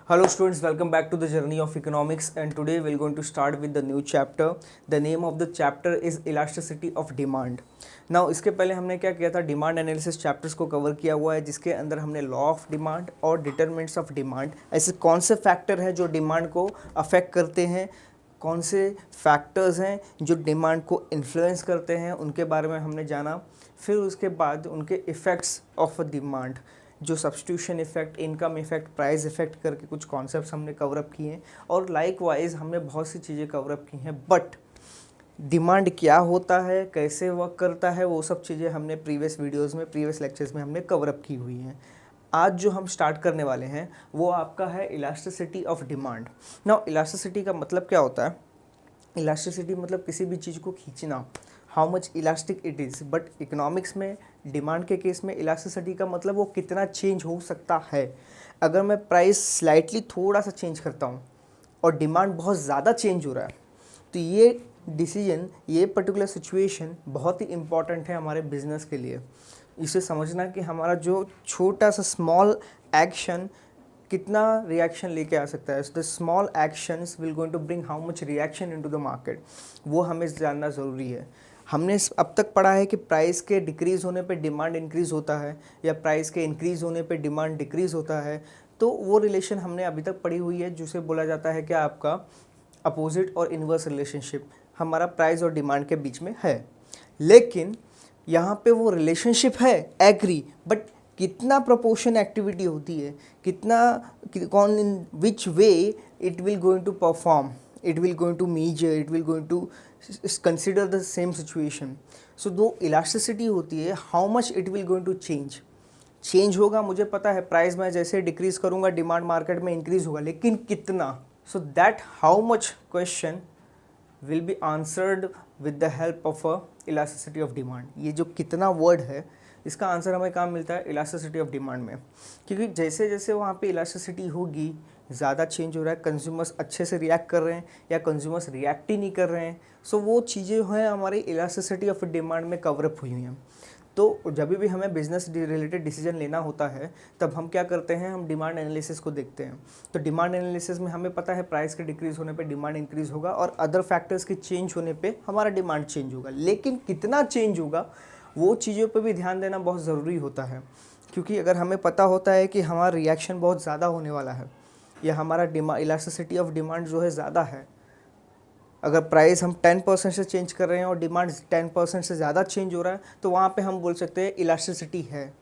Hello students, welcome back to the journey of economics, and today we're going to start with the new chapter. The name of the chapter is elasticity of demand. Now इसके पहले हमने क्या किया था, demand analysis chapters को cover किया हुआ है, जिसके अंदर हमने लॉ ऑफ डिमांड और डिटरमिनेंट्स ऑफ डिमांड, ऐसे कौन से फैक्टर हैं जो डिमांड को अफेक्ट करते हैं, कौन से फैक्टर्स हैं जो डिमांड को इन्फ्लुएंस करते हैं, उनके बारे में हमने जाना। फिर उसके बाद उनके इफ़ेक्ट्स ऑफ डिमांड, जो substitution effect, income effect, price effect करके कुछ कॉन्सेप्ट्स हमने कवरअप किए हैं, और लाइक वाइज हमने बहुत सी चीज़ें कवरअप की हैं। बट डिमांड क्या होता है, कैसे वर्क करता है, वो सब चीज़ें हमने प्रीवियस वीडियोस में, प्रीवियस लेक्चर्स में हमने कवरअप की हुई हैं। आज जो हम स्टार्ट करने वाले हैं वो आपका है elasticity of demand. Now elasticity का मतलब क्या होता है? इलास्टिसिटी मतलब किसी भी चीज़ को खींचना, how much elastic it is. But economics में, डिमांड के केस में, इलास्टिसिटी का मतलब वो कितना चेंज हो सकता है। अगर मैं प्राइस स्लाइटली थोड़ा सा चेंज करता हूँ और डिमांड बहुत ज़्यादा चेंज हो रहा है, तो ये डिसीजन, ये पर्टिकुलर सिचुएशन बहुत ही इम्पॉर्टेंट है हमारे बिजनेस के लिए। इसे समझना कि हमारा जो छोटा सा स्मॉल एक्शन कितना रिएक्शन लेके आ सकता है। The small actions will going to bring how much reaction into the market, वो हमें जानना ज़रूरी है। हमने अब तक पढ़ा है कि प्राइस के डिक्रीज़ होने पे डिमांड इंक्रीज़ होता है, या प्राइस के इंक्रीज़ होने पे डिमांड डिक्रीज़ होता है। तो वो रिलेशन हमने अभी तक पढ़ी हुई है, जिसे बोला जाता है कि आपका अपोजिट और इन्वर्स रिलेशनशिप हमारा प्राइस और डिमांड के बीच में है। लेकिन यहाँ पे वो रिलेशनशिप है, एग्री, बट कितना प्रोपोर्शन एक्टिविटी होती है, कितना, कौन, in which way it will going to perform, it will going to measure, it will going to consider the same situation. So दो elasticity होती है, how much it will going to change होगा। मुझे पता है प्राइस मैं जैसे decrease करूँगा डिमांड मार्केट में इंक्रीज़ होगा, लेकिन कितना। So that how much question will be answered with the help of a elasticity of demand. ये जो कितना वर्ड है, इसका आंसर हमें कहाँ मिलता है? इलास्टिसिटी ऑफ डिमांड में। क्योंकि जैसे जैसे वहाँ पे इलास्टिसिटी होगी, ज़्यादा चेंज हो रहा है, कंज्यूमर्स अच्छे से रिएक्ट कर रहे हैं या कंज्यूमर्स रिएक्ट ही नहीं कर रहे हैं, सो वो चीज़ें हैं हमारी इलास्टिसिटी ऑफ डिमांड में कवरअप हुई हैं। तो जब भी हमें बिजनेस रिलेटेड डिसीजन लेना होता है, तब हम क्या करते हैं? हम डिमांड एनालिसिस को देखते हैं। तो डिमांड एनालिसिस में हमें पता है प्राइस के डिक्रीज़ होने पे डिमांड इंक्रीज़ होगा, और अदर फैक्टर्स के चेंज होने पे हमारा डिमांड चेंज होगा। लेकिन कितना चेंज होगा, वो चीज़ों पर भी ध्यान देना बहुत ज़रूरी होता है। क्योंकि अगर हमें पता होता है कि हमारा रिएक्शन बहुत ज़्यादा होने वाला है, या हमारा इलास्टिसिटी ऑफ डिमांड जो है ज़्यादा है, अगर प्राइस हम 10% से चेंज कर रहे हैं और डिमांड 10% से ज़्यादा चेंज हो रहा है, तो वहाँ पे हम बोल सकते हैं इलास्टिसिटी है,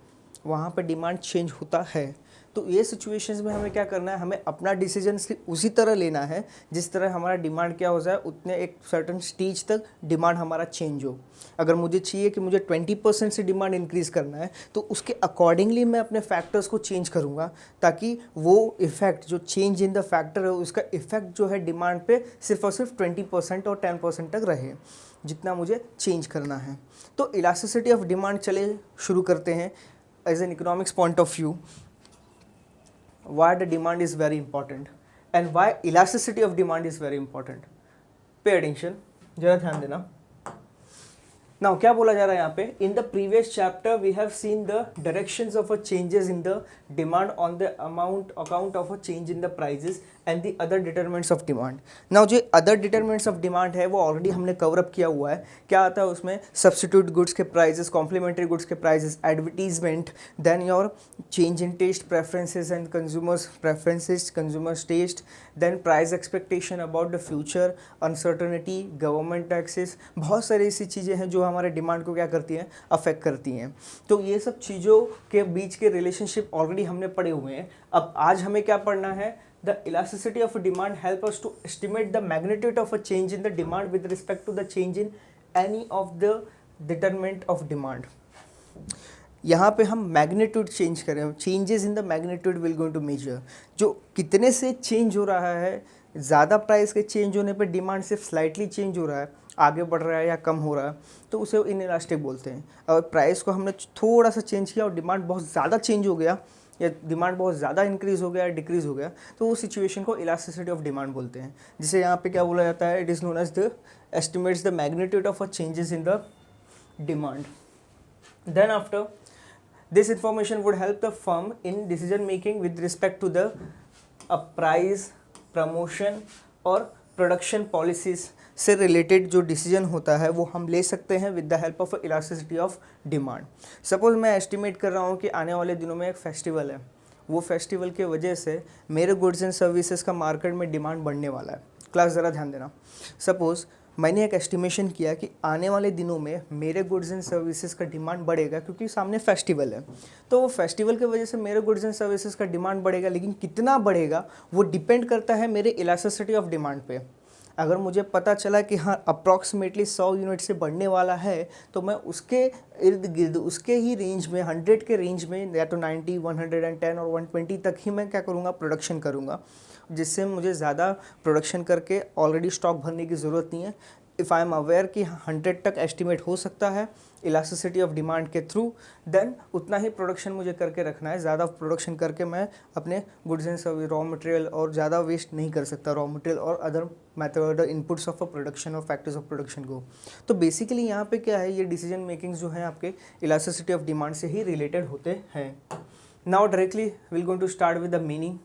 वहाँ पे डिमांड चेंज होता है। तो ये सिचुएशंस में हमें क्या करना है? हमें अपना डिसीजन उसी तरह लेना है जिस तरह हमारा डिमांड क्या हो जाए, उतने एक सर्टन स्टेज तक डिमांड हमारा चेंज हो। अगर मुझे चाहिए कि मुझे 20% से डिमांड इंक्रीज़ करना है, तो उसके अकॉर्डिंगली मैं अपने फैक्टर्स को चेंज करूँगा, ताकि वो इफ़ेक्ट, जो चेंज इन द फैक्टर है, उसका इफ़ेक्ट जो है डिमांड पे सिर्फ और सिर्फ 20% और 10% तक रहे, जितना मुझे चेंज करना है। तो इलास्टिसिटी ऑफ डिमांड चले शुरू करते हैं। As an economics point of view, why the demand is very important and why elasticity of demand is very important. Pay attention, जरा ध्यान देना। नाउ क्या बोला जा रहा है यहाँ पे? In the previous chapter we have seen the directions of a changes in the demand on the account of a change in the prices and the other determinants of demand. Now जो other determinants of demand है वो already हमने cover up किया हुआ है। क्या आता है उसमें? सब्स्टिट्यूट गुड्स के प्राइजेस, कॉम्प्लीमेंट्री गुड्स के prices, advertisement, then your change in taste preferences and consumers preferences, consumers taste, then price expectation about the future, uncertainty, government taxes, बहुत सारी ऐसी चीज़ें हैं जो हमारे डिमांड को क्या करती हैं? अफेक्ट करती हैं। तो ये सब चीज़ों के बीच के रिलेशनशिप ऑलरेडी हमने पढ़े हुए हैं। अब आज हमें क्या पढ़ना है? The elasticity of a demand help us to estimate the magnitude of a change in the demand with respect to the change in any of the determinant of demand. यहाँ पे हम मैग्नीट्यूड चेंज करें, changes in the magnitude will going to measure, जो कितने से change हो रहा है। ज़्यादा प्राइस के चेंज होने पे डिमांड सिर्फ स्लाइटली चेंज हो रहा है, आगे बढ़ रहा है या कम हो रहा है, तो उसे इनइलास्टिक बोलते हैं। और प्राइस को हमने थोड़ा सा चेंज किया और डिमांड बहुत ज़्यादा चेंज हो गया, या डिमांड बहुत ज़्यादा इंक्रीज़ हो गया या डिक्रीज़ हो गया, तो उस सिचुएशन को इलास्टिसिटी ऑफ डिमांड बोलते हैं। जिसे यहाँ पे क्या बोला जाता है? It is known as the estimates the magnitude of a changes in the demand. Then after, this information would help the firm in decision making with respect to the a price, promotion और production policies से related जो decision होता है वो हम ले सकते हैं with the help of elasticity of demand. Suppose मैं एस्टिमेट कर रहा हूँ कि आने वाले दिनों में एक फेस्टिवल है, वो फेस्टिवल के वजह से मेरे गुड्स एंड सर्विसेज का मार्केट में डिमांड बढ़ने वाला है। क्लास ज़रा ध्यान देना। सपोज़ मैंने एक एस्टिमेशन किया कि आने वाले दिनों में मेरे गुड्स एंड सर्विसेज का डिमांड बढ़ेगा क्योंकि सामने फेस्टिवल है, तो वो फेस्टिवल की वजह से मेरे गुड्स एंड सर्विसेज का डिमांड बढ़ेगा, लेकिन कितना बढ़ेगा वो डिपेंड करता है मेरे इलास्टिसिटी ऑफ डिमांड पे। अगर मुझे पता चला कि हाँ अप्रॉक्सीमेटली 100 यूनिट से बढ़ने वाला है, तो मैं उसके इर्द गिर्द उसके ही रेंज में 100 के रेंज में या तो 90, 110 और 120 तक ही मैं क्या करूँगा, प्रोडक्शन करूँगा, जिससे मुझे ज़्यादा प्रोडक्शन करके ऑलरेडी स्टॉक भरने की ज़रूरत नहीं है। इफ़ आई एम अवेयर कि 100 तक एस्टिमेट हो सकता है इलास्टिसिटी ऑफ डिमांड के थ्रू, देन उतना ही प्रोडक्शन मुझे करके रखना है। ज़्यादा प्रोडक्शन करके मैं अपने goods and service raw material और ज़्यादा वेस्ट नहीं कर सकता, रॉ मटेरियल और other method inputs of a production और फैक्टर्स ऑफ प्रोडक्शन को। तो बेसिकली यहाँ पे क्या है, ये डिसीजन मेकिंग जो है आपके इलास्टिसिटी ऑफ डिमांड से ही रिलेटेड होते हैं। Now directly will going to start with the meaning.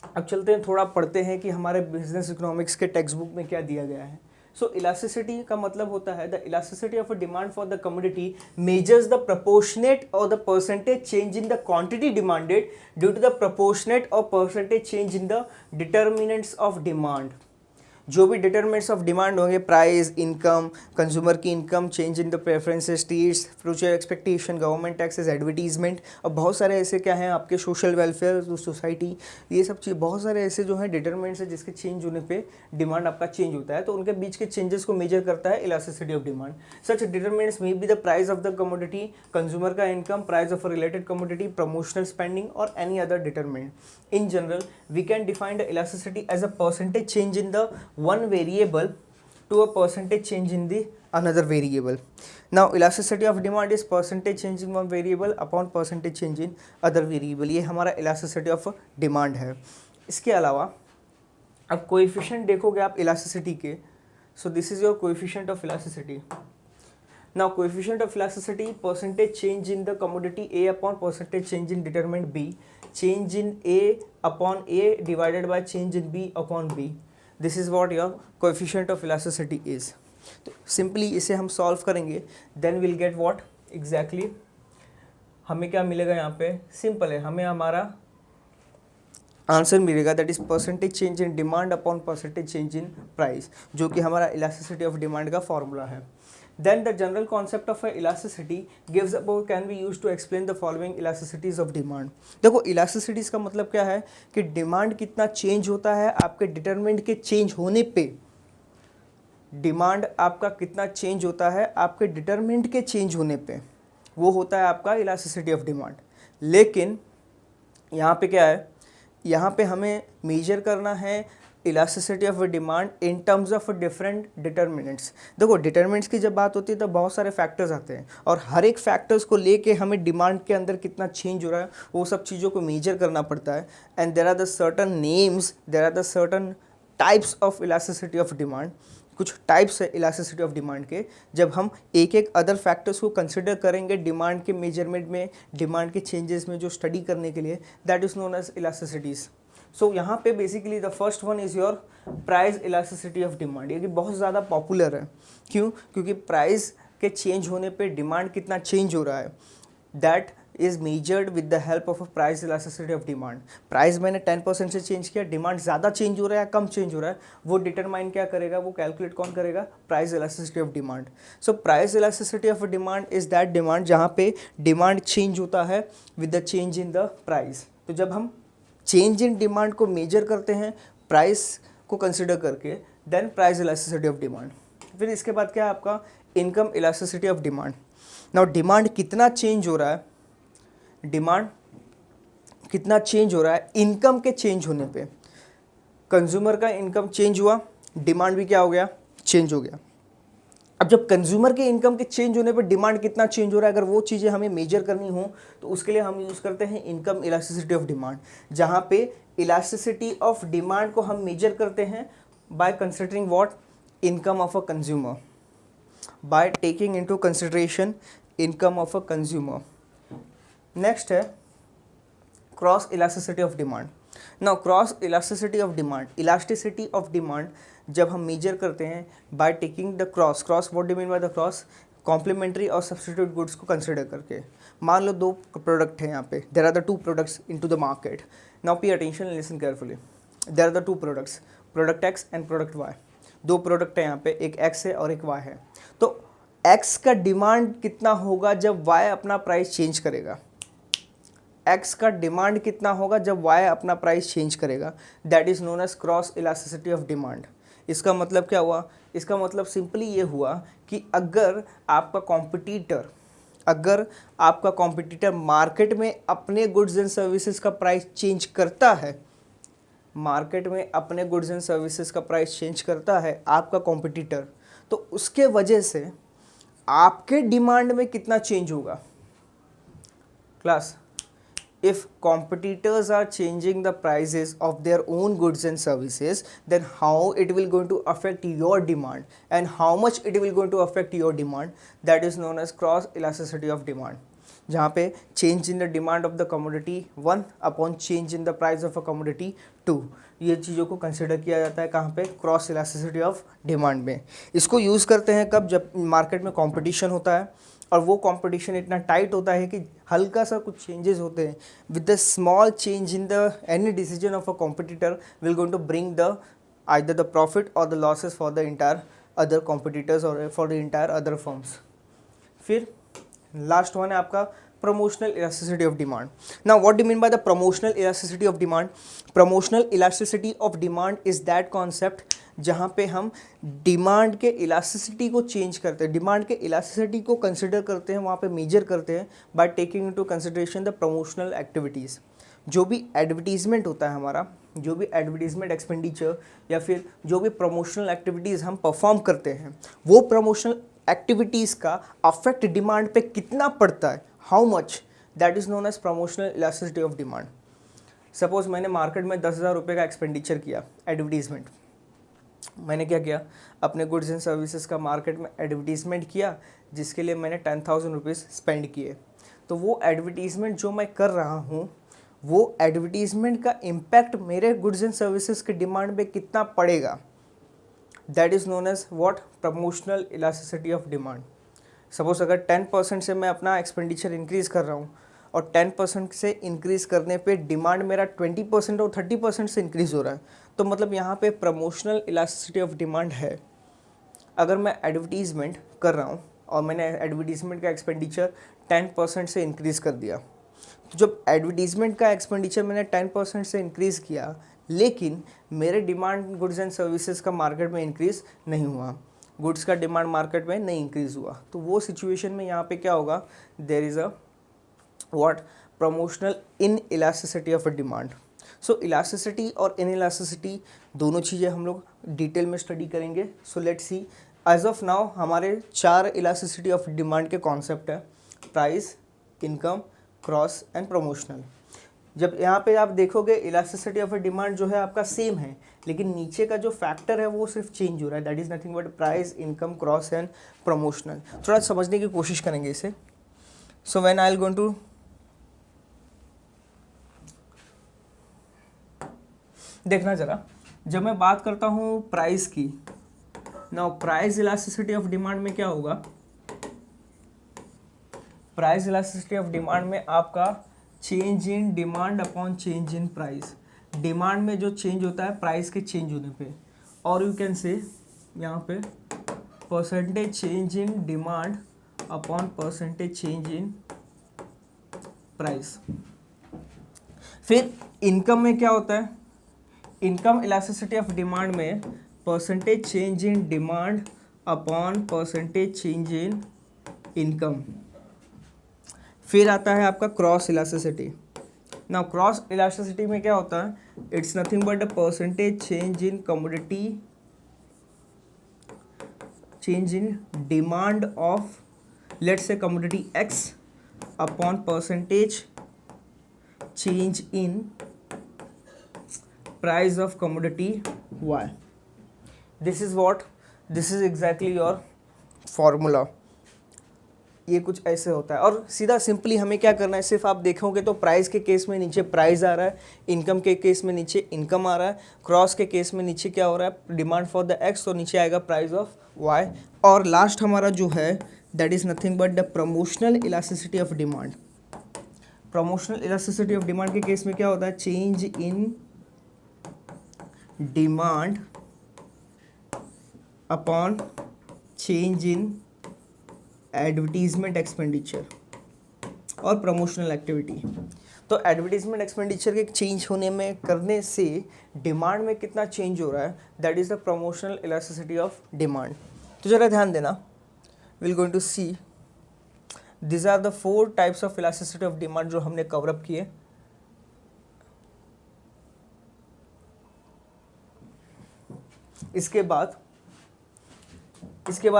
अब चलते हैं, थोड़ा पढ़ते हैं कि हमारे बिजनेस इकोनॉमिक्स के टेक्स्ट बुक में क्या दिया गया है। सो इलास्टिसिटी का मतलब होता है the elasticity of a demand for the commodity measures the proportionate और the percentage change in the quantity demanded due to the proportionate और percentage change in the determinants of demand. जो भी डिटर्मिनेंट्स ऑफ डिमांड होंगे, price, income, consumer की income, change in the preferences, taste, future expectation, government taxes, advertisement और बहुत सारे ऐसे क्या हैं आपके सोशल वेलफेयर, सोसाइटी, ये सब चीज़ बहुत सारे ऐसे जो हैं डिटर्मिनेंट्स हैं जिसके चेंज होने पे डिमांड आपका चेंज होता है। तो उनके बीच के चेंजेस को मेजर करता है elasticity of demand. Such determinants may be the price of the commodity, consumer का income, price of a related commodity, promotional spending और any other determinant. In general, we can define the elasticity as a percentage change in the one variable to a percentage change in the another variable. Now, elasticity of demand is percentage change in one variable upon percentage change in other variable. ये हमारा elasticity of demand है। इसके अलावा अब coefficient देखोगे आप elasticity के, so this is your coefficient of elasticity. Now, coefficient of elasticity, percentage change in the commodity A upon percentage change in determinant B, change in A upon A divided by change in B upon B. This is what your coefficient of elasticity is. तो simply इसे हम solve करेंगे, then we'll get what exactly, हमें क्या मिलेगा यहाँ पे, simple है, हमें हमारा आंसर मिलेगा that is percentage change in demand upon percentage change in price, जो कि हमारा इलास्टिसिटी ऑफ डिमांड का फॉर्मूला है। Then the general concept of elasticity gives above can be used to explain the following elasticities of demand. देखो elasticities का मतलब क्या है कि डिमांड कितना चेंज होता है आपके डिटरमिनेंट के चेंज होने पे, डिमांड आपका कितना चेंज होता है आपके डिटरमिनेंट के चेंज होने पे, वो होता है आपका इलास्टिसिटी ऑफ डिमांड। लेकिन यहाँ पे क्या है, यहाँ पे हमें मेजर करना है elasticity of demand in terms of different determinants. देखो डिटर्मिनेंट्स की जब बात होती है तो बहुत सारे फैक्टर्स आते हैं और हर एक फैक्टर्स को लेके हमें डिमांड के अंदर कितना चेंज हो रहा है वो सब चीज़ों को मेजर करना पड़ता है। And there are the certain names, there are the certain types of elasticity of demand. कुछ टाइप्स है इलास्टिसिटी ऑफ डिमांड के, जब हम एक एक अदर फैक्टर्स को कंसिडर करेंगे डिमांड के मेजरमेंट में, डिमांड के चेंजेस में जो स्टडी करने के लिए, that is known as elasticities. So यहाँ पे basically the first one is your price elasticity of demand. ये कि बहुत ज़्यादा पॉपुलर है, क्यों? क्योंकि प्राइस के चेंज होने पे डिमांड कितना चेंज हो रहा है, that is measured with the help of a price elasticity of demand. Price मैंने 10% से चेंज किया, डिमांड ज़्यादा चेंज हो रहा है या कम चेंज हो रहा है, वो डिटरमाइन क्या करेगा, वो कैलकुलेट कौन करेगा, price elasticity of demand. So price elasticity of demand is that demand जहाँ पे डिमांड चेंज होता है with the change in the price. तो जब हम चेंज इन डिमांड को मेजर करते हैं प्राइस को कंसिडर करके, then price elasticity of demand. फिर इसके बाद क्या है आपका income elasticity of demand. Now demand कितना चेंज हो रहा है, डिमांड कितना चेंज हो रहा है इनकम के चेंज होने पे। कंज्यूमर का इनकम चेंज हुआ, डिमांड भी क्या हो गया, चेंज हो गया। अब जब कंज्यूमर के इनकम के चेंज होने पर डिमांड कितना चेंज हो रहा है, अगर वो चीज़ें हमें मेजर करनी हो तो उसके लिए हम यूज़ करते हैं इनकम इलास्टिसिटी ऑफ डिमांड, जहाँ पे इलास्टिसिटी ऑफ डिमांड को हम मेजर करते हैं by considering what, income of a consumer, by taking into consideration income of a consumer. Next है cross elasticity of demand. Now cross elasticity of demand, elasticity of demand जब हम measure करते हैं by taking the cross, what do mean by the cross, complementary और substitute goods को consider करके। मान लो दो प्रोडक्ट हैं यहाँ पे, there are the two products in to the market. Now pay attention and listen carefully, there are the two products, product X and product Y. दो प्रोडक्ट है यहाँ पे, एक एक्स है और एक वाई है। तो एक्स का डिमांड कितना होगा जब वाई अपना प्राइस चेंज करेगा, एक्स का डिमांड कितना होगा जब वाई अपना प्राइस चेंज करेगा, that is known as cross elasticity of demand. इसका मतलब क्या हुआ, इसका मतलब सिंपली ये हुआ कि अगर आपका कॉम्पिटिटर मार्केट में अपने गुड्स एंड सर्विसेज का प्राइस चेंज करता है, मार्केट में अपने गुड्स एंड सर्विसेज का प्राइस चेंज करता है आपका कॉम्पिटिटर, तो उसके वजह से आपके डिमांड में कितना चेंज होगा। Class, if competitors are changing the prices of their own goods and services, then how it will going to affect your demand and how much it will going to affect your demand, that is known as cross elasticity of demand, जहाँ पे change in the demand of the commodity 1 upon change in the price of a commodity 2, ये चीज़ों को consider किया जाता है कहाँ पे, क्रॉस इलास्टिसिटी ऑफ डिमांड में। इसको यूज़ करते हैं कब, जब मार्केट में कंपटीशन होता है और वो कंपटीशन इतना टाइट होता है कि हल्का सा कुछ चेंजेस होते हैं, with the small change in the any decision of a competitor will going to bring the either the profit और the losses for the entire other competitors और for the entire other firms. फिर last one है आपका promotional elasticity of demand. Now what do you mean by the promotional elasticity of demand? Promotional elasticity of demand is that concept जहाँ पे हम demand के elasticity को change करते हैं, डिमांड के इलास्टिसिटी को कंसिडर करते हैं, वहाँ पे मेजर करते हैं by taking into consideration the promotional activities. जो भी एडवर्टीजमेंट होता है हमारा, जो भी एडवर्टीजमेंट एक्सपेंडिचर या फिर जो भी प्रमोशनल एक्टिविटीज़ हम परफॉर्म करते हैं, वो प्रमोशनल एक्टिविटीज़ का अफेक्ट डिमांड पे कितना पड़ता है, how much, that is known as promotional elasticity of demand. Suppose मैंने मार्केट में 10,000 रुपये का एक्सपेंडिचर किया एडवर्टीजमेंट, मैंने क्या किया, अपने गुड्स एंड सर्विसेज का मार्केट में एडवर्टीजमेंट किया जिसके लिए मैंने 10,000 रुपीज़ स्पेंड किए। तो वो एडवर्टीजमेंट जो मैं कर रहा हूँ, वो एडवर्टीजमेंट का इम्पैक्ट मेरे गुड्स एंड सर्विसेज के डिमांड पे कितना पड़ेगा, that is known as what, promotional elasticity of demand. Suppose अगर 10% से मैं अपना एक्सपेंडिचर इंक्रीज़ कर रहा हूँ और 10% से इंक्रीज़ करने पे डिमांड मेरा 20% और 30% से इंक्रीज़ हो रहा है, तो मतलब यहाँ पे प्रमोशनल इलास्टिसिटी ऑफ डिमांड है। अगर मैं एडवर्टीजमेंट कर रहा हूँ और मैंने एडवर्टीजमेंट का एक्सपेंडिचर 10% से इंक्रीज़ कर दिया, तो जब एडवर्टीजमेंट का एक्सपेंडिचर मैंने 10% से इंक्रीज़ किया लेकिन मेरे डिमांड गुड्स एंड सर्विसेज का मार्केट में इंक्रीज़ नहीं हुआ, गुड्स का डिमांड मार्केट में नहीं इंक्रीज़ हुआ, तो वो सिचुएशन में यहाँ पे क्या होगा, there is a what, promotional in elasticity of a demand. So elasticity और इन इलास्टिसिटी दोनों चीज़ें हम लोग डिटेल में स्टडी करेंगे। So let's see, as of now हमारे 4 इलास्टिसिटी ऑफ डिमांड के कॉन्सेप्ट है, price, income, cross and promotional. जब यहाँ पे आप देखोगे इलास्टिसिटी ऑफ अ डिमांड जो है आपका सेम है, लेकिन नीचे का जो फैक्टर है वो सिर्फ चेंज हो रहा है, that is nothing but price, income, cross and promotional. थोड़ा समझने की कोशिश करेंगे इसे। So when I will going to देखना जरा, जब मैं बात करता हूँ प्राइस की, now price elasticity of demand में क्या होगा, प्राइस इलास्टिसिटी ऑफ डिमांड में आपका change in demand upon change in price, demand में जो चेंज होता है प्राइस के चेंज होने पे, और यू कैन से यहाँ पे percentage change in demand upon percentage change in price. फिर इनकम में क्या होता है, इनकम इलास्टिसिटी ऑफ डिमांड में percentage change in demand upon percentage change in income. फिर आता है आपका cross elasticity. Now cross elasticity में क्या होता है, it's nothing but a percentage change in commodity, change in demand of let's say commodity x upon percentage change in price of commodity y. This is what, this is exactly your formula. ये कुछ ऐसे होता है। और सीधा simply हमें क्या करना है, सिर्फ आप देखोगे तो प्राइस के केस में नीचे प्राइस आ रहा है, इनकम के केस में नीचे इनकम आ रहा है, क्रॉस के केस में नीचे क्या हो रहा है, डिमांड फॉर द एक्स, तो नीचे आएगा प्राइस ऑफ वाई। और लास्ट हमारा जो है that is nothing but the promotional elasticity of demand. Promotional elasticity of demand के केस में क्या होता है, change in demand upon change in advertisement expenditure और प्रमोशनल एक्टिविटी। तो एडवर्टीजमेंट एक्सपेंडिचर के चेंज होने में करने से डिमांड में कितना चेंज हो रहा है, that is the promotional elasticity of demand. तो ज़रा ध्यान देना, will going to see this are the 4 types of elasticity of demand जो हमने कवर अप किए। इसके बाद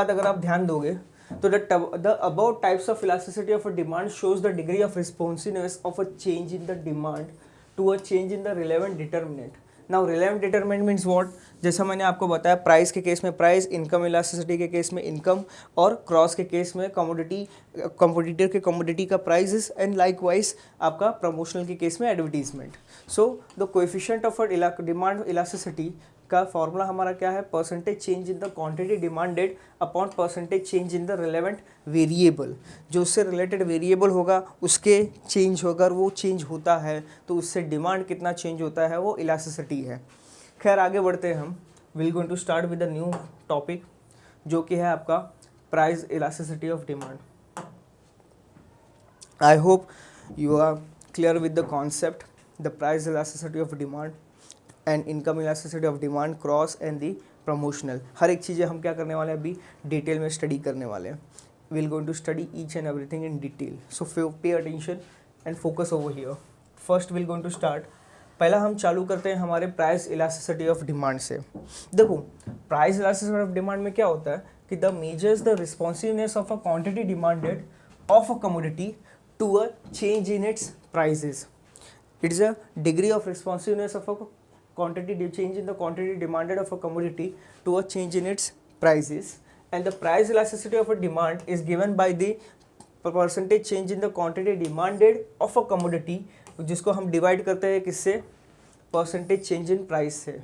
अगर आप ध्यान दोगे तो the above types of elasticity of a demand shows the degree of responsiveness of a change in the demand to a change in the relevant determinant. Now relevant determinant means what? जैसा मैंने आपको बताया, price के case में price, income elasticity के case में income, और cross के केस में कमोडिटी, कमोडिटर के कमोडिटी का प्राइसेस, एंड लाइकवाइज आपका प्रमोशनल के केस में advertisement. So the coefficient of demand elasticity का फॉर्मूला हमारा क्या है, percentage change in the quantity demanded upon percentage change in the relevant variable. जो उससे रिलेटेड वेरिएबल होगा उसके चेंज होगा, वो चेंज होता है तो उससे डिमांड कितना चेंज होता है, वो इलास्टिसिटी है। खैर आगे बढ़ते हैं हम, will going to start with the new topic जो कि है आपका price elasticity of demand. I hope you are clear with the concept, the price elasticity of demand and income elasticity of demand, cross and the promotional. हर एक चीज़ें हम क्या करने वाले हैं, अभी डिटेल में स्टडी करने वाले हैं। Will going to study each and everything in detail, so pay attention and focus over here. First will going to start, पहला हम चालू करते हैं हमारे प्राइस इलास्टिसिटी ऑफ डिमांड से। देखो प्राइस इलास्टिसिटी ऑफ डिमांड में क्या होता है कि the measures the responsiveness of a quantity demanded of a commodity to a change in its prices. It is a degree of responsiveness of a quantity change in the quantity demanded of a commodity to a change in its prices, and the price elasticity of a demand is given by the percentage change in the quantity demanded of a commodity, जिसको हम divide करते हैं किससे, percentage change in price से।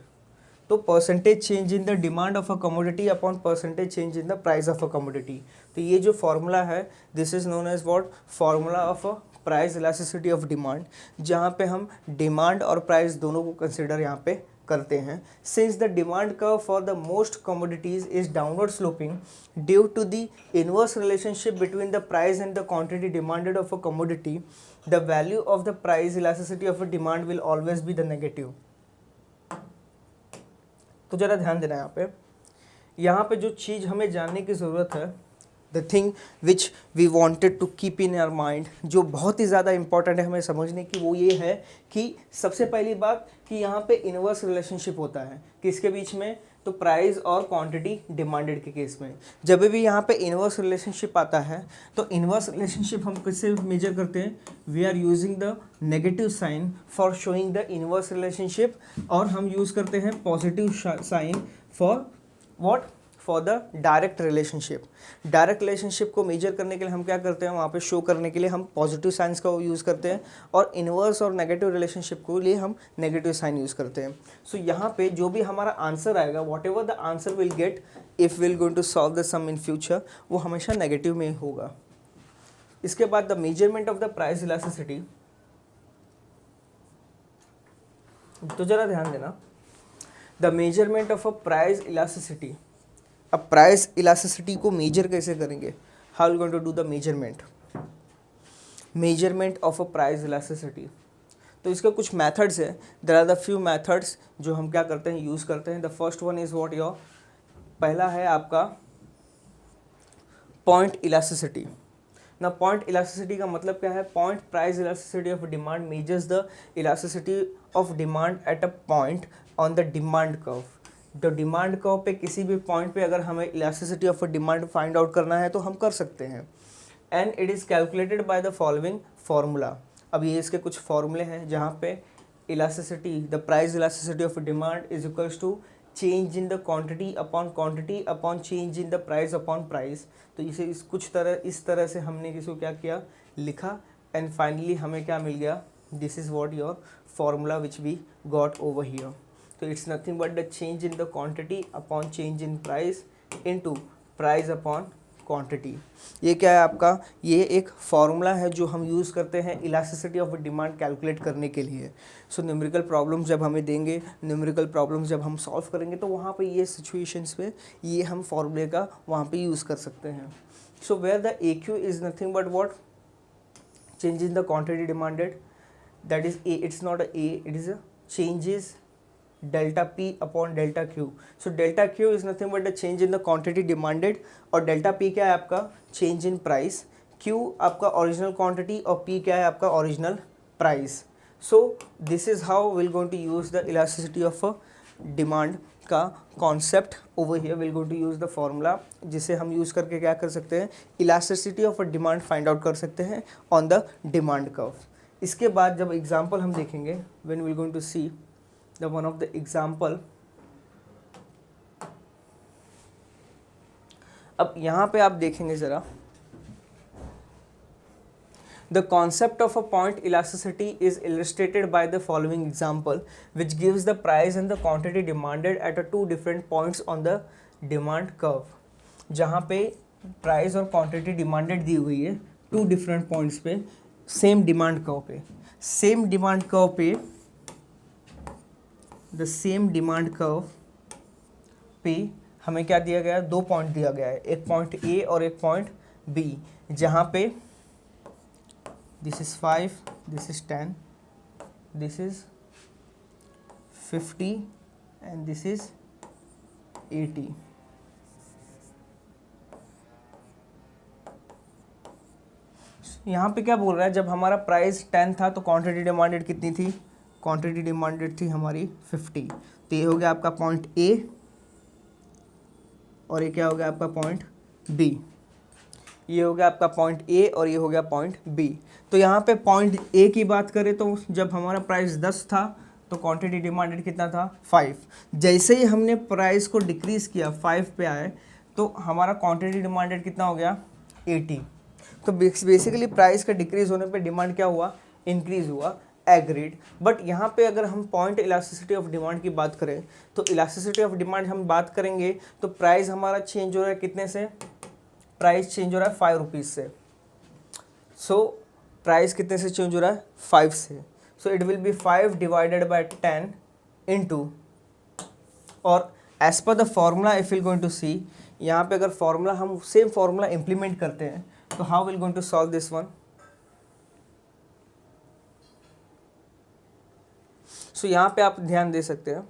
तो percentage change in the demand of a commodity upon percentage change in the price of a commodity. तो ये जो फॉर्मूला है this is known as what, formula of a price elasticity of demand, जहाँ पे हम demand और price दोनों को कंसिडर यहाँ पे करते हैं। Since the demand curve for the most commodities is downward sloping due to the inverse relationship between the price and the quantity demanded of a commodity, the value of the price elasticity of a demand will always be the negative. तो जरा ध्यान देना यहाँ पे जो चीज़ हमें जानने की ज़रूरत है, the thing which we wanted to keep in our mind, जो बहुत ही ज़्यादा इंपॉर्टेंट है हमें समझने की, वो ये है कि सबसे पहली बात कि यहाँ पे इनवर्स रिलेशनशिप होता है किसके बीच में, तो प्राइस और क्वांटिटी डिमांडेड के केस में। जब भी यहाँ पे इनवर्स रिलेशनशिप आता है तो इनवर्स रिलेशनशिप हम किससे मेजर करते हैं, we are using the negative sign for showing the inverse relationship, और हम यूज़ करते हैं positive sign for what, for the direct relationship. Direct relationship को मेजर करने के लिए हम क्या करते हैं, वहाँ पे शो करने के लिए हम पॉजिटिव साइंस का यूज़ करते हैं, और इनवर्स और नेगेटिव रिलेशनशिप को लिए हम नेगेटिव साइन यूज़ करते हैं। सो यहाँ पे जो भी हमारा आंसर आएगा, whatever the answer will get if will going to solve the sum in future, वो हमेशा नेगेटिव में होगा। इसके बाद the measurement of the price elasticity, तो जरा ध्यान देना, the measurement of a price elasticity. अब प्राइस इलास्टिसिटी को मेजर कैसे करेंगे, how you going to do the measurement of a price elasticity. तो इसके कुछ मेथड्स है, there are the few methods जो हम क्या करते हैं, यूज़ करते हैं। The first one is what your, पहला है आपका पॉइंट इलास्टिसिटी। ना पॉइंट इलास्टिसिटी का मतलब क्या है, point price elasticity of demand measures the elasticity of demand at a point on the demand curve. तो डिमांड कर्व पे किसी भी पॉइंट पे अगर हमें elasticity of a demand find out करना है तो हम कर सकते हैं, and it is calculated by the following formula. अब ये इसके कुछ फॉर्मूले हैं जहाँ पे elasticity, the price elasticity of demand is equals to change in the quantity upon change in the price upon price. तो इसे इस तरह से हमने किसको क्या किया, लिखा, एंड फाइनली हमें क्या मिल गया, this is what your formula which we got over here. तो it's nothing but the change in the quantity upon change in price into price upon quantity. ये क्या है आपका, ये एक फॉर्मूला है जो हम यूज़ करते हैं इलास्टिसिटी ऑफ डिमांड कैलकुलेट करने के लिए। सो न्यूमेरिकल प्रॉब्लम जब हमें देंगे, न्यूमेरिकल प्रॉब्लम जब हम सॉल्व करेंगे, तो वहाँ पे ये सिचुएशंस पे ये हम फॉर्मूले का वहाँ पे यूज़ कर सकते हैं। So where the A Q is nothing but what, change in the quantity demanded, that is a, it's not a, it is a changes delta p upon delta q. So delta q is nothing but the change in the quantity demanded, और delta p क्या है आपका, change in price, q आपका original quantity और p क्या है आपका original price. So this is how we're going to use the elasticity of a demand का concept over here. Will go to use the formula, जिसे हम use करके क्या कर सकते हैं, elasticity of a demand find out कर सकते हैं ऑन द डिमांड कर्व। इसके बाद जब एग्जांपल हम देखेंगे, when we going to see the one of the example, अब यहाँ पे आप देखेंगे ज़रा, the concept of a point elasticity is illustrated by the following example, which gives the price and the quantity demanded at a two different points on the demand curve. जहाँ पे price और quantity demanded दी हुई है to different points पे, same demand curve पे, same demand curve पे, the same demand curve पे हमें क्या दिया गया है, दो पॉइंट दिया गया है, एक पॉइंट ए और एक पॉइंट बी, जहाँ पे this is 5, this is 10, this is 50 and this is 80. यहाँ पे क्या बोल रहा है, जब हमारा प्राइस 10 था तो क्वांटिटी डिमांडेड कितनी थी, क्वांटिटी डिमांडेड थी हमारी 50। तो ये हो गया आपका पॉइंट ए और ये क्या हो गया आपका पॉइंट बी, ये हो गया आपका पॉइंट ए और ये हो गया पॉइंट बी। तो यहाँ पे पॉइंट ए की बात करें तो जब हमारा प्राइस 10 था तो क्वांटिटी डिमांडेड कितना था, 5। जैसे ही हमने प्राइस को डिक्रीज़ किया 5 पे आए तो हमारा क्वांटिटी डिमांडेड कितना हो गया, 80। तो बेसिकली प्राइस का डिक्रीज़ होने पे डिमांड क्या हुआ, इंक्रीज़ हुआ, एग्रीड। बट यहाँ पे अगर हम पॉइंट इलास्टिसिटी ऑफ डिमांड की बात करें तो इलास्टिसिटी ऑफ डिमांड हम बात करेंगे तो प्राइस हमारा चेंज हो रहा है कितने से, प्राइस चेंज हो रहा है 5 रुपीज़ से। सो प्राइस कितने से चेंज हो रहा है, 5 से। So it will be 5 divided by 10 into, और as per the formula if will going to see, यहाँ पे अगर फॉर्मूला हम सेम फॉर्मूला इम्प्लीमेंट करते हैं तो how will going to solve this one. So यहाँ पे आप ध्यान दे सकते हैं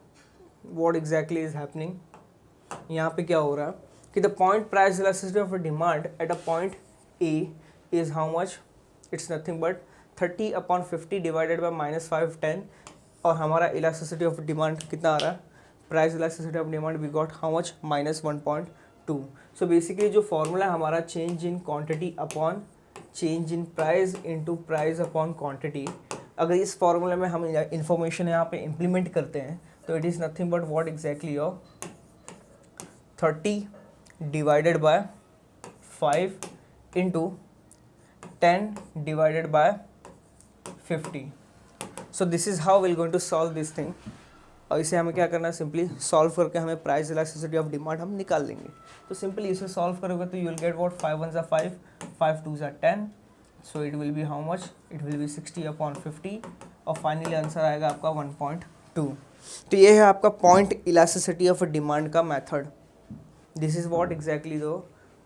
व्हाट एग्जैक्टली इज हैपनिंग। यहाँ पे क्या हो रहा है कि the point price elasticity of a demand at a point A is how much, it's nothing but 30 upon 50 divided by -5 10, और हमारा इलास्टिसिटी ऑफ डिमांड कितना आ रहा है, price elasticity of demand we got how much, -1.2। So basically जो formula हमारा change in quantity upon change in price into price upon quantity, अगर इस फॉर्मूले में हम इंफॉर्मेशन यहाँ पे इम्प्लीमेंट करते हैं तो it is nothing but what exactly of 30 divided by 5 into 10 divided by 50. So this is how we're going to solve this thing. और इसे हमें क्या करना है, सिंपली सॉल्व करके हमें प्राइस इलास्टिसिटी ऑफ डिमांड हम निकाल लेंगे। तो सिंपली इसे सॉल्व करोगे तो you will get what, 5 1 5, 5 2 10, so it will B how much, it will B 60 upon 50, और फाइनली आंसर आएगा आपका 1.2। तो ये है आपका पॉइंट इलास्टिसिटी ऑफ डिमांड का method. This is what exactly do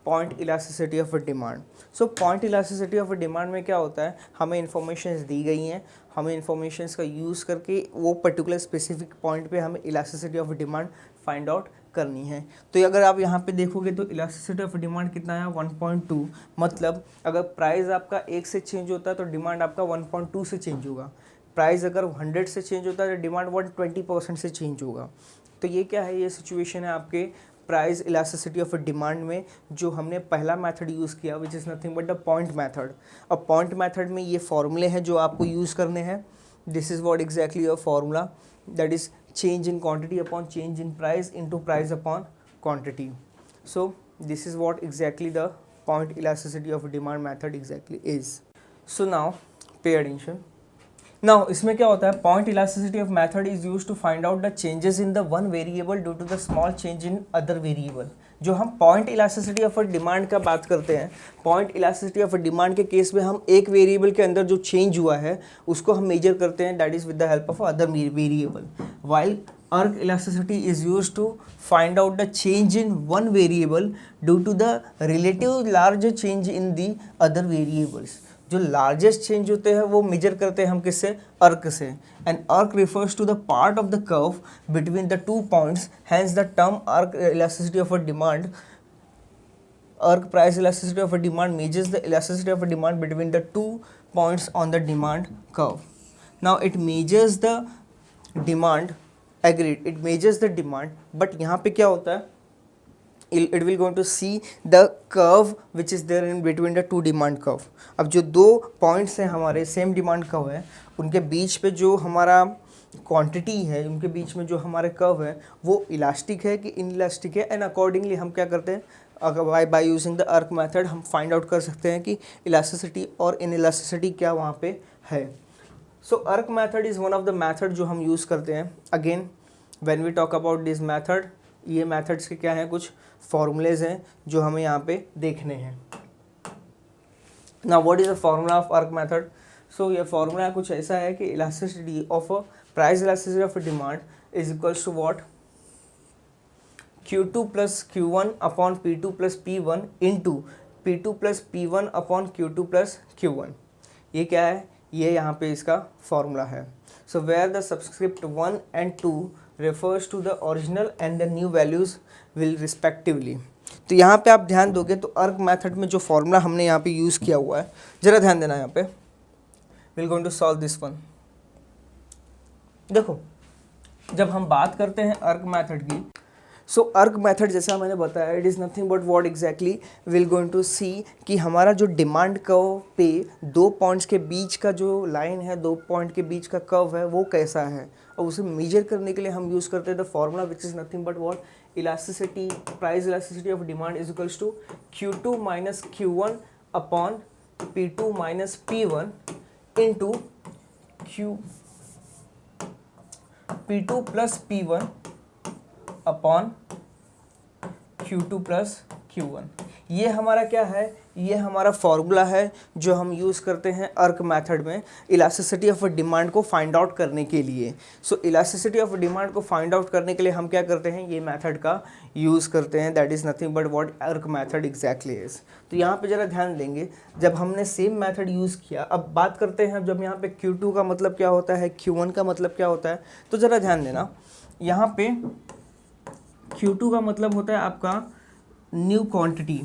point elasticity of a demand. So point elasticity of a demand में क्या होता है, हमें इन्फॉर्मेशन दी गई हैं, हमें इन्फॉर्मेशन का यूज़ करके वो पर्टिकुलर स्पेसिफिक पॉइंट पे हमें elasticity of demand find out करनी है। तो अगर आप यहाँ पे देखोगे तो इलास्टिसिटी ऑफ डिमांड कितना है, 1.2। मतलब अगर प्राइस आपका 1 से चेंज होता है तो डिमांड आपका 1.2 से चेंज होगा। प्राइस अगर 100 से चेंज होता है तो डिमांड 120% से चेंज होगा। तो ये क्या है, ये सिचुएशन है आपके प्राइस इलास्टिसिटी ऑफ डिमांड में, जो हमने पहला मेथड यूज़ किया विच is nothing but the point method. अब पॉइंट मेथड में ये फॉर्मूले हैं जो आपको यूज़ करने हैं। This is what exactly your formula, that is change in quantity upon change in price into price upon quantity. So this is what exactly the point elasticity of demand method exactly is. So now pay attention. Now इसमें क्या होता है, point elasticity of method is used to find out the changes in the one variable due to the small change in other variable. जो हम point elasticity of demand का बात करते हैं, पॉइंट इलास्टिसिटी ऑफ डिमांड के case में हम एक वेरिएबल के अंदर जो चेंज हुआ है उसको हम मेजर करते हैं, that is with the help of other variable, while arc elasticity is used to find out the change in one variable due to the relative large change in the other variables. जो largest change होते हैं वो major करते हैं हम किससे, अर्क से। And arc refers to the part of the curve between the two points, hence the term arc elasticity of a demand, arc price elasticity of a demand measures the elasticity of a demand between the two points on the demand curve. Now it measures the demand, agreed, it measures the demand, but यहाँ पे क्या होता है, it will going to see the curve which is there in between the two demand curve। अब जो दो points हैं हमारे सेम डिमांड कर्व है, उनके बीच पे जो हमारा क्वांटिटी है, उनके बीच में जो हमारे कर्व है वो इलास्टिक है कि इनइलास्टिक है, एंड अकॉर्डिंगली हम क्या करते हैं, अगर बाय यूजिंग द अर्क मेथड हम फाइंड आउट कर सकते हैं कि इलास्टिसिटी और इनइलास्टिसिटी क्या वहाँ पे है। So arc method is one of the method जो हम यूज़ करते हैं। Again when we talk about this method, ये मेथड्स के क्या हैं, कुछ फॉर्मूलेज हैं जो हमें यहाँ पे देखने हैं। Now what is the formula of arc method? So ये फॉर्मूला कुछ ऐसा है कि elasticity of price elasticity of demand is equals to what, Q2 plus Q1 upon P2 plus P1 into P2 plus P1 upon Q2 plus Q1। ये क्या है, ये यहाँ पे इसका फॉर्मूला है। So where the subscript 1 and 2 refers to the original and the new values will respectively। तो यहाँ पे आप ध्यान दोगे तो अर्क मेथड में जो फॉर्मूला हमने यहाँ पे यूज़ किया हुआ है, जरा ध्यान देना यहाँ पे, will going to solve this one. देखो जब हम बात करते हैं अर्क मेथड की, सो अर्क मेथड जैसा मैंने बताया, it is nothing but what exactly will going to see कि हमारा जो डिमांड कर्व पे दो पॉइंट्स के बीच का जो लाइन है, दो पॉइंट के बीच का कर्व है वो कैसा है, और उसे मेजर करने के लिए हम यूज़ करते हैं the formula which is nothing but what, elasticity, price elasticity of demand is equals to Q2 minus Q1 upon P2 minus P1 into P2 plus P1 upon Q2 plus Q1। ये हमारा क्या है, ये हमारा formula है जो हम use करते हैं अर्क मेथड में इलास्टिसिटी ऑफ डिमांड को फाइंड आउट करने के लिए। सो इलास्टिसिटी ऑफ डिमांड को फाइंड आउट करने के लिए हम क्या करते हैं, ये मेथड का यूज़ करते हैं, that is nothing but what arc method exactly is. तो यहाँ पे ज़रा ध्यान देंगे, जब हमने सेम मेथड यूज़ किया, अब बात करते हैं जब यहाँ पे Q2 का मतलब क्या होता है, Q1 का मतलब क्या होता है, तो ज़रा ध्यान देना, यहाँ पे Q2 का मतलब होता है आपका न्यू क्वांटिटी,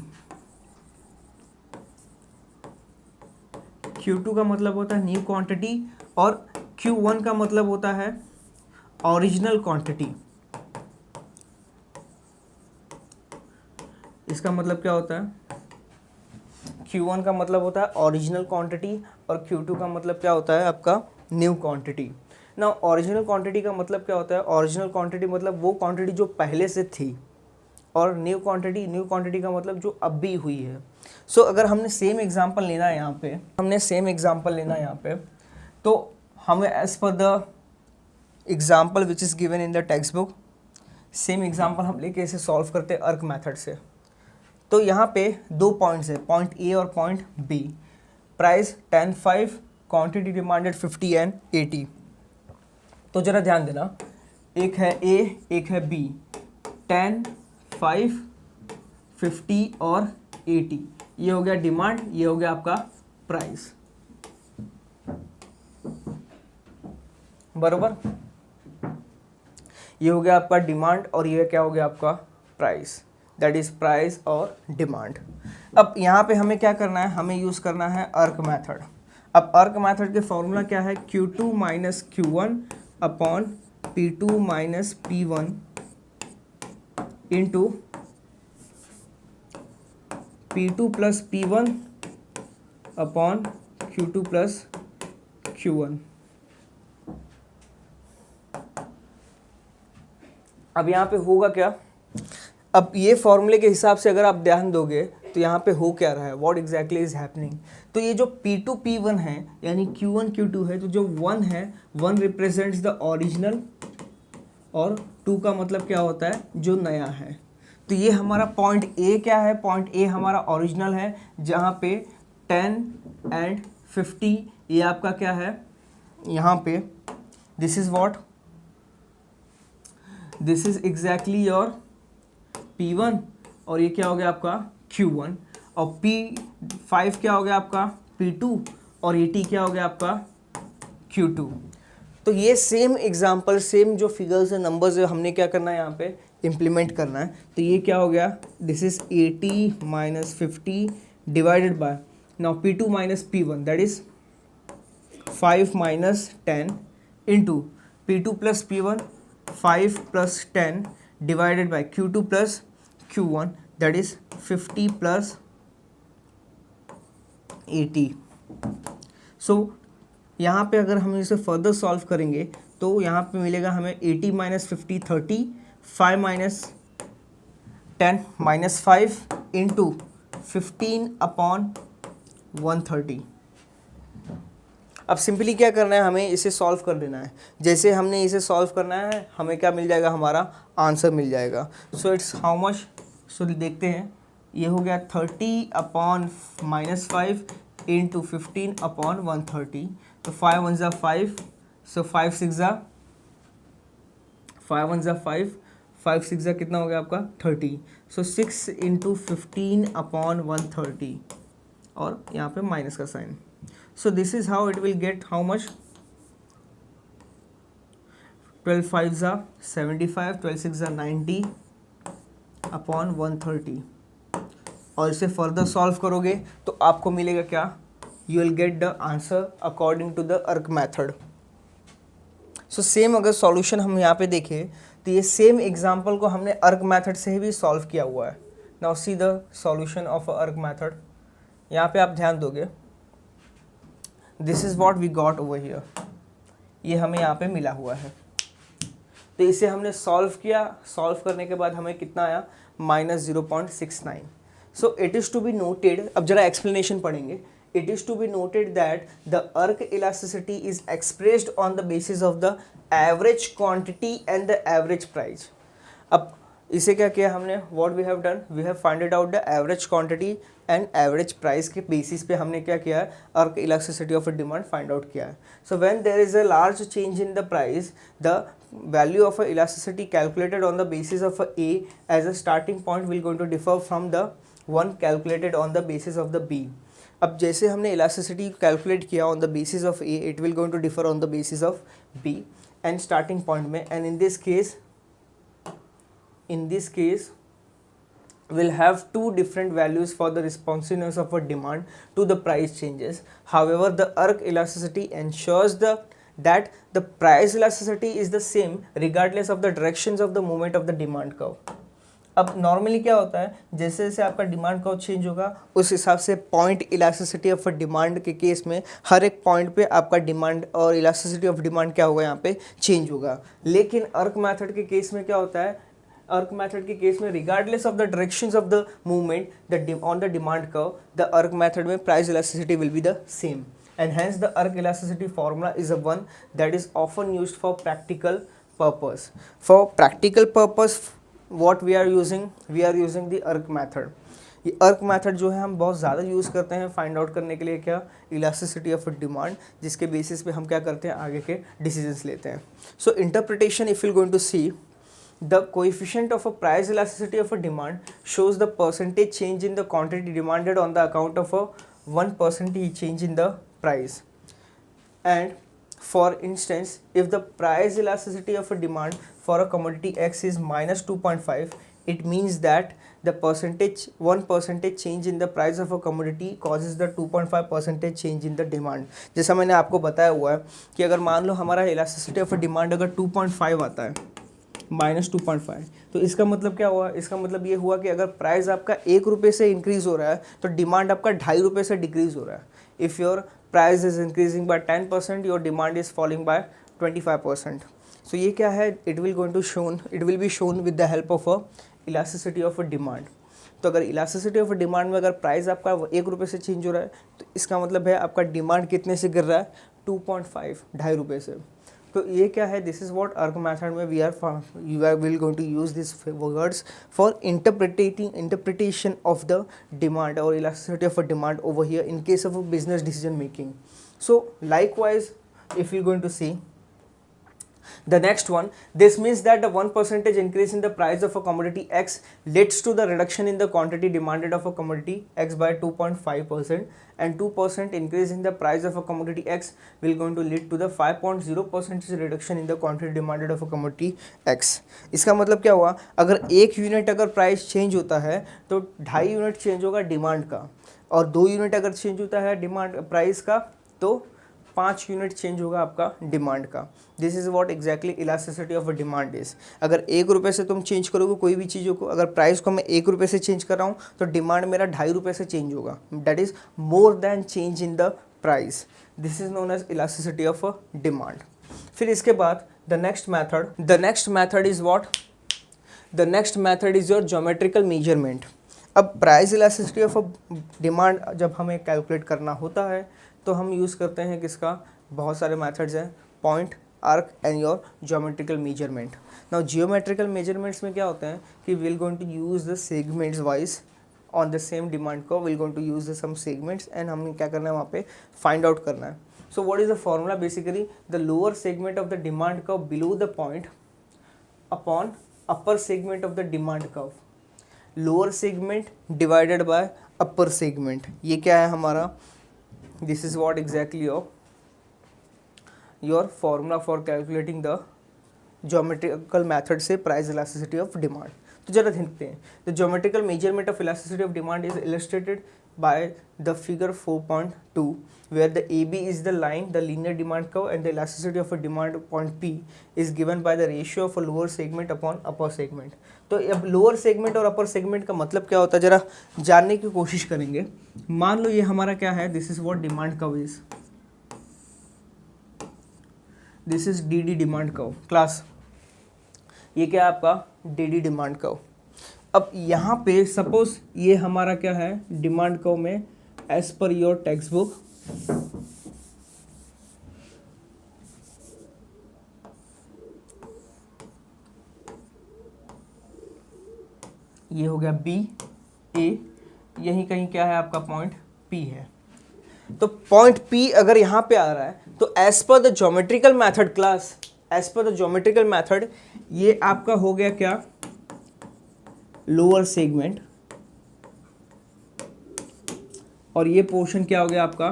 Q2 का मतलब होता है न्यू क्वांटिटी, और Q1 का मतलब होता है ओरिजिनल क्वांटिटी। इसका मतलब क्या होता है, Q1 का मतलब होता है ओरिजिनल क्वांटिटी और Q2 का मतलब क्या होता है आपका न्यू क्वांटिटी। ना ओरिजिनल क्वांटिटी का मतलब क्या होता है, ओरिजिनल क्वांटिटी मतलब वो क्वांटिटी जो पहले से थी, और न्यू क्वांटिटी का मतलब जो अब भी हुई है। सो अगर हमने सेम एग्जांपल लेना है यहाँ पे, तो हमें as per the example which is given in the text book, same example हम लेके इसे सॉल्व करते हैं अर्क मेथड से। तो यहाँ पे दो पॉइंट्स है, पॉइंट ए और point B, price 10.5, quantity demanded 50 and 80। तो जरा ध्यान देना, एक है ए एक है बी, 10, 5, 50 और 80, ये हो गया डिमांड, ये हो गया आपका प्राइस, बरोबर, ये हो गया आपका डिमांड और ये क्या हो गया आपका प्राइस, दैट इज प्राइस और डिमांड। अब यहाँ पे हमें क्या करना है, हमें यूज़ करना है अर्क मेथड। अब अर्क मेथड के फॉर्मूला क्या है, Q2 minus Q1 upon P2 minus P1 into P2 plus P1 upon Q2 plus Q1। अब यहाँ पे होगा क्या, अब ये फॉर्मूले के हिसाब से अगर आप ध्यान दोगे तो यहाँ पे हो क्या रहा है, व्हाट एग्जैक्टली इज हैपनिंग। तो ये जो P2 P1 है यानी Q1 Q2 है, तो जो 1 है 1 रिप्रेजेंट्स द ओरिजिनल और 2 का मतलब क्या होता है, जो नया है। तो ये हमारा पॉइंट ए क्या है, पॉइंट ए हमारा ओरिजिनल है जहाँ पे 10 एंड 50 ये आपका क्या है, यहाँ पे this is what, this is exactly your P1 और ये क्या हो गया आपका Q1 और P5 क्या हो गया आपका P2 और ये T क्या हो गया आपका Q2। तो ये सेम एग्जांपल, सेम जो फिगर्स है, नंबर्स है, हमने क्या करना है यहाँ पे इम्प्लीमेंट करना है। तो ये क्या हो गया, this is 80 minus 50 divided by, now P2 minus P1 that is 5 minus 10 into P2 plus P1 5 plus 10 divided by Q2 plus Q1 that is 50 plus 80। so यहाँ पे अगर हम इसे फर्दर सॉल्व करेंगे तो यहाँ पे मिलेगा हमें 80 minus 50 30, 5 minus 10 minus 5 into 15 upon 130। अब सिंपली क्या करना है, हमें इसे सॉल्व कर देना है। जैसे हमने इसे सॉल्व करना है हमें क्या मिल जाएगा, हमारा आंसर मिल जाएगा। सो इट्स हाउ मच, सो देखते हैं, ये हो गया 30 अपॉन माइनस 5 इंटू 15 अपॉन 130। तो 5 1 ज़ा 5, सो 5 6 ज़ा 5 1 ज़ा 5, 5 6 ज़ा कितना हो गया आपका 30। सो 6 इंटू 15 अपॉन 130 और यहाँ पे माइनस का sign. So this is how it will get how much, 12 5s are 75, 12 6s are 90 upon 130 और इसे फर्दर सॉल्व करोगे तो आपको मिलेगा क्या, you will get the answer according to the arc method. So same अगर सॉल्यूशन हम यहाँ पे देखें तो ये सेम एग्जांपल को हमने अर्क मैथड से भी सॉल्व किया हुआ है। Now see the solution of arc method. यहाँ पे आप ध्यान दोगे, this is what we got over here, ये हमें यहाँ पे मिला हुआ है। तो इसे हमने सॉल्व किया, सॉल्व करने के बाद हमें कितना आया, minus 0.69। So it is to be noted, अब जरा एक्सप्लेनेशन पढ़ेंगे। It is to be noted that the arc elasticity is expressed on the basis of the average quantity and the average price. अब इसे क्या किया हमने, what we have done, we have finded out the average quantity and average price के basis पे हमने क्या किया है, arc elasticity of a demand find out किया है। So when there is a large change in the price, the value of a elasticity calculated on the basis of a A as a starting point will going to differ from the one calculated on the basis of the B। अब जैसे हमने elasticity calculate किया on the basis of A, it will going to differ on the basis of B and starting point में, and in this case will have two different values for the responsiveness of a demand to the price changes. However, the arc elasticity ensures that the price elasticity is the same regardless of the directions of the movement of the demand curve। अब normally क्या होता है, जैसे जैसे आपका demand curve change होगा उस हिसाब से पॉइंट इलास्टिसिटी ऑफ डिमांड के केस में हर एक पॉइंट पे आपका डिमांड और इलास्टिसिटी ऑफ डिमांड क्या होगा, यहाँ पे चेंज होगा। लेकिन अर्क मेथड के केस में क्या होता है, अर्क मेथड के केस में regardless of the directions of the movement on the demand curve, the अर्क मेथड में price elasticity will be the same, and hence the arc elasticity formula is a one that is often used for practical purpose. For practical purpose what we are using the arc method। ये अर्क method जो है हम बहुत ज़्यादा use करते हैं find out करने के लिए क्या, इलास्टिसिटी ऑफ डिमांड, जिसके बेसिस पे हम क्या करते हैं, आगे के डिसीजंस लेते हैं। So interpretation, if you going to see the coefficient of a price elasticity of a demand shows the percentage change in the quantity demanded on the account of a 1% change in the price। And for instance, if the price elasticity of a demand for a commodity X is minus 2.5, it means that the 1% change in the price of a commodity causes the 2.5% change in the demand। जैसा मैंने आपको बताया हुआ है कि अगर मान लो हमारा elasticity of a demand अगर 2.5 आता है, माइनस 2.5, तो इसका मतलब क्या हुआ, इसका मतलब ये हुआ कि अगर प्राइस आपका 1 रुपये से इंक्रीज़ हो रहा है तो डिमांड आपका 2.5 रुपये से डिक्रीज़ हो रहा है। If your price is increasing by 10%, your demand is falling by 25%। So ये क्या है, it will be shown with the help of a elasticity of a demand. तो अगर इलास्टिसिटी ऑफ डिमांड में अगर प्राइस आपका 1 रुपये से चेंज हो रहा है तो इसका मतलब है आपका डिमांड कितने से गिर रहा है, 2.5 ₹2.5 से। तो ये क्या है, this is what arc method में we are will going to use this words for interpretation of the demand और elasticity of a demand over here in case of business decision making. So likewise if you going to see the next one, this means that the 1% increase in the price of a commodity X leads to the reduction in the quantity demanded of a commodity X by 2.5%, and 2% increase in the price of a commodity X will going to lead to the 5.0% reduction in the quantity demanded of a commodity X। इसका मतलब क्या हुआ, अगर 1 unit अगर price change होता है तो 2.5 unit change होगा डिमांड का, और 2 यूनिट अगर चेंज होता है डिमांड प्राइस का तो 5 यूनिट चेंज होगा आपका डिमांड का। This is what exactly elasticity of a demand is. अगर 1 रुपये से तुम चेंज करोगे कोई भी चीज़ों को, अगर प्राइस को मैं 1 रुपये से चेंज कर रहा हूँ तो डिमांड मेरा 2.5 रुपये से चेंज होगा, that is more than change in the price. This is known as elasticity of a demand. फिर इसके बाद the next method is what, the next method is your geometrical measurement. अब price elasticity of a demand जब हमें calculate करना होता है तो हम यूज़ करते हैं किसका, बहुत सारे मेथड्स हैं, point, arc and your geometrical measurement. Now geometrical measurements में क्या होता है कि will going to use the segments wise on the same demand को, will going to use the some segments and हमें क्या करना है वहाँ पे फाइंड आउट करना है। So what is the formula, basically the lower segment of the demand curve below the point upon upper segment of the demand curve, lower segment divided by upper segment. ये क्या है हमारा, this is what exactly your formula for calculating the geometrical method से price elasticity of demand। तो जरा देखते हैं, the geometrical measurement of elasticity of demand is illustrated by the figure 4.2 where the AB is the line, the linear demand curve, and the elasticity of a demand point P is given by the ratio of a lower segment upon upper segment। तो अब lower segment और upper segment का मतलब क्या होता है जरा जानने की कोशिश करेंगे। मान लो ये हमारा क्या है, this is what demand curve is, this is DD demand curve class, ये क्या है आपका डीडी डिमांड कर्व। अब यहाँ पे सपोज ये हमारा क्या है डिमांड कर्व में as per your text book ये हो गया बी ए, यही कहीं क्या है आपका पॉइंट पी है। तो पॉइंट पी अगर यहाँ पे आ रहा है तो as per the geometrical method class, as per the geometrical method ये आपका हो गया क्या लोअर सेगमेंट, और ये पोर्शन क्या हो गया आपका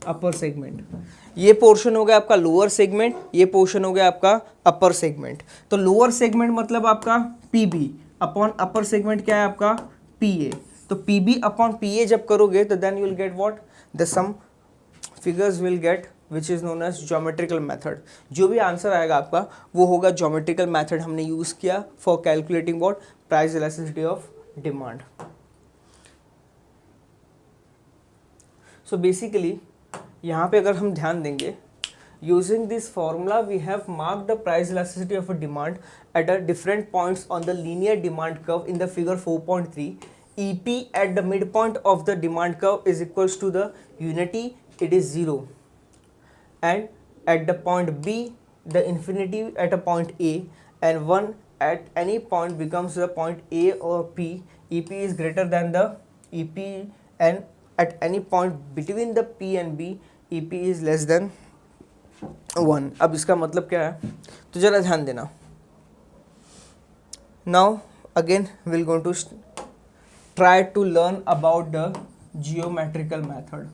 अपर सेगमेंट। ये पोर्शन हो गया आपका लोअर सेगमेंट, ये पोर्शन हो गया आपका अपर सेगमेंट। तो लोअर सेगमेंट मतलब आपका पीबी अपॉन अपर सेगमेंट क्या है आपका पीए। तो पीबी अपॉन पीए जब करोगे तो then you will get what, the sum figures will get which is known as geometrical method. जो भी आंसर आएगा आपका वो होगा ज्योमेट्रिकल मेथड हमने यूज किया for calculating what price elasticity of demand. So basically यहाँ पे अगर हम ध्यान देंगे, using this formula we have mark the price elasticity of a demand at a different points on the linear demand curve in the figure 4.3। EP at the midpoint of the demand curve is equals to the unity, it is 0, and at the point B the infinity at a point A, and 1 at any point becomes the point A or P. EP is greater than the EP, and at any point between the P and B EP is less than 1। अब इसका मतलब क्या है तो जरा ध्यान देना। Now again we'll going to try to learn about the geometrical method।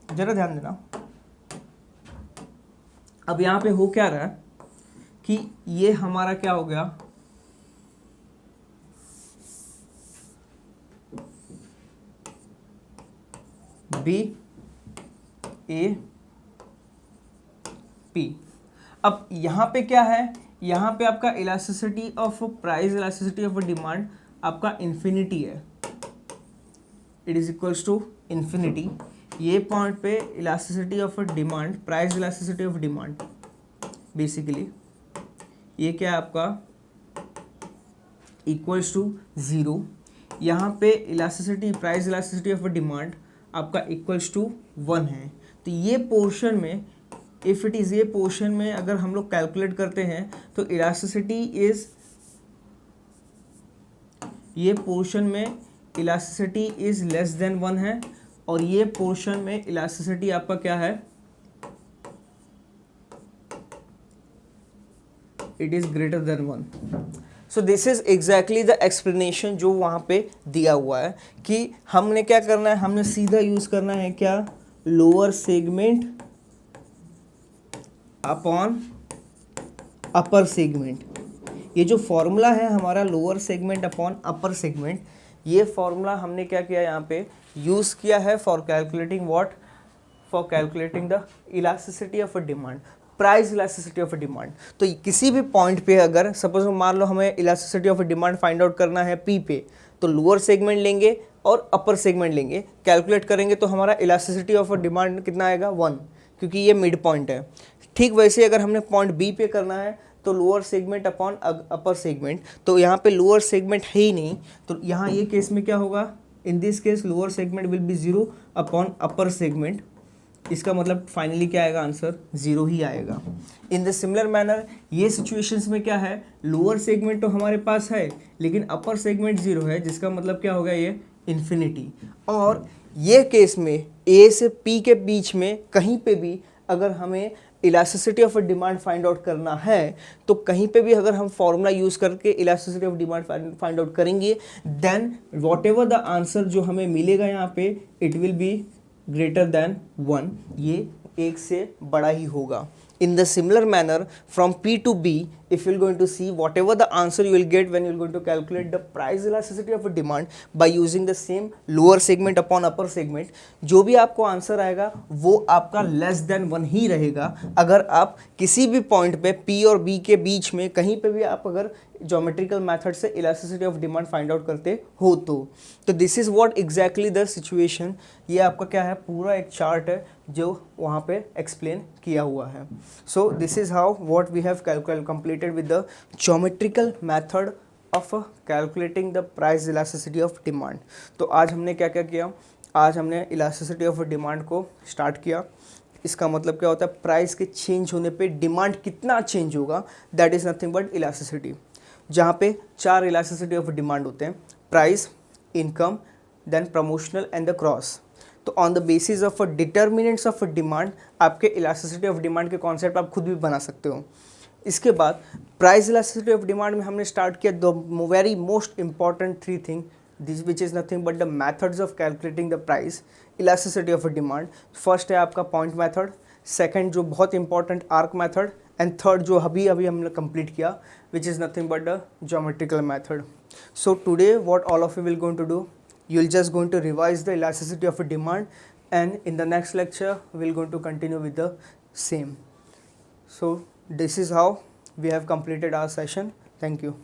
जरा ध्यान देना। अब यहाँ पे हो क्या रहा है कि ये हमारा क्या हो गया, बी ए पी। अब यहाँ पे क्या है, यहाँ पे आपका elasticity of price elasticity of demand आपका इन्फिनिटी है, it is equals to infinity. ये पॉइंट पे elasticity of demand, price elasticity of demand basically ये क्या है आपका, इक्वल्स टू 0। यहाँ पे elasticity, price elasticity of demand आपका इक्वल्स टू 1 है। तो ये पोर्शन में, इफ इट इज़, ये पोर्शन में अगर हम लोग कैलकुलेट करते हैं तो इलास्टिसिटी इज, ये पोर्शन में इलास्टिसिटी इज लेस देन 1 है, और ये पोर्शन में इलास्टिसिटी आपका क्या है, it is greater than 1। So this is exactly the explanation जो वहाँ पे दिया हुआ है कि हमने क्या करना है, हमने सीधा यूज करना है क्या, lower segment upon upper segment. ये जो फॉर्मूला है हमारा lower segment upon upper segment, ये फॉर्मूला हमने क्या किया यहाँ पे यूज़ किया है for calculating what, for calculating the elasticity of a demand, price elasticity of a demand. तो किसी भी पॉइंट पे अगर सपोज मान लो हमें elasticity of a demand find out करना है पी पे, तो लोअर सेगमेंट लेंगे और अपर सेगमेंट लेंगे, कैलकुलेट करेंगे तो हमारा इलास्टिसिटी ऑफ अ डिमांड कितना आएगा, 1, क्योंकि ये मिड पॉइंट है। ठीक वैसे अगर हमने पॉइंट बी पे करना है तो lower segment upon upper segment, तो यहाँ पे लोअर सेगमेंट है ही नहीं, तो यहाँ ये केस में क्या होगा, in this case lower segment will be 0 upon upper segment. इसका मतलब फाइनली क्या आएगा, आंसर 0 ही आएगा। इन द सिमिलर मैनर ये सिचुएशंस में क्या है, लोअर सेगमेंट तो हमारे पास है लेकिन अपर सेगमेंट 0 है, जिसका मतलब क्या होगा, ये इन्फिनिटी। और ये केस में ए से पी के बीच में कहीं पे भी अगर हमें elasticity of demand find out करना है तो कहीं पे भी अगर हम फॉर्मूला यूज़ करके elasticity of demand find out करेंगे, then whatever the answer जो हमें मिलेगा यहाँ पे, it will be greater than 1, ये 1 से बड़ा ही होगा। In the similar manner, from P to B, if you're going to see whatever the answer you will get when you're going to calculate the price elasticity of a demand by using the same lower segment upon upper segment, जो भी आपको answer आएगा वो आपका less than 1 ही रहेगा। अगर आप किसी भी पॉइंट पे P और B के बीच में कहीं पे भी आप अगर ज्योमेट्रिकल मेथड से elasticity of demand find out करते हो तो this is what exactly the situation. ये आपका क्या है, पूरा एक चार्ट है जो वहाँ पे एक्सप्लेन किया हुआ है। So this is how what we have completed with the geometrical method of calculating the price elasticity of demand. तो आज हमने क्या क्या किया, आज हमने इलास्टिसिटी ऑफ डिमांड को स्टार्ट किया। इसका मतलब क्या होता है, प्राइस के चेंज होने पे डिमांड कितना चेंज होगा, that is nothing but elasticity, जहाँ पे 4 इलास्टिसिटी ऑफ डिमांड होते हैं, price, income, then promotional and the cross. तो on the basis of determinants of demand आपके इलास्टिसिटी ऑफ डिमांड के कॉन्सेप्ट आप खुद भी बना सकते हो। इसके बाद प्राइस इलास्टिसिटी ऑफ डिमांड में हमने स्टार्ट किया the very most important 3 thing, this which is nothing but the methods of calculating the price elasticity of demand. First है आपका पॉइंट मैथड, सेकंड जो बहुत important arc method, and third जो अभी हमने कंप्लीट किया which is nothing but the geometrical method. So today what all of you will going to do, you will just going to revise the elasticity of a demand, and in the next lecture we will going to continue with the same. So this is how we have completed our session. Thank you.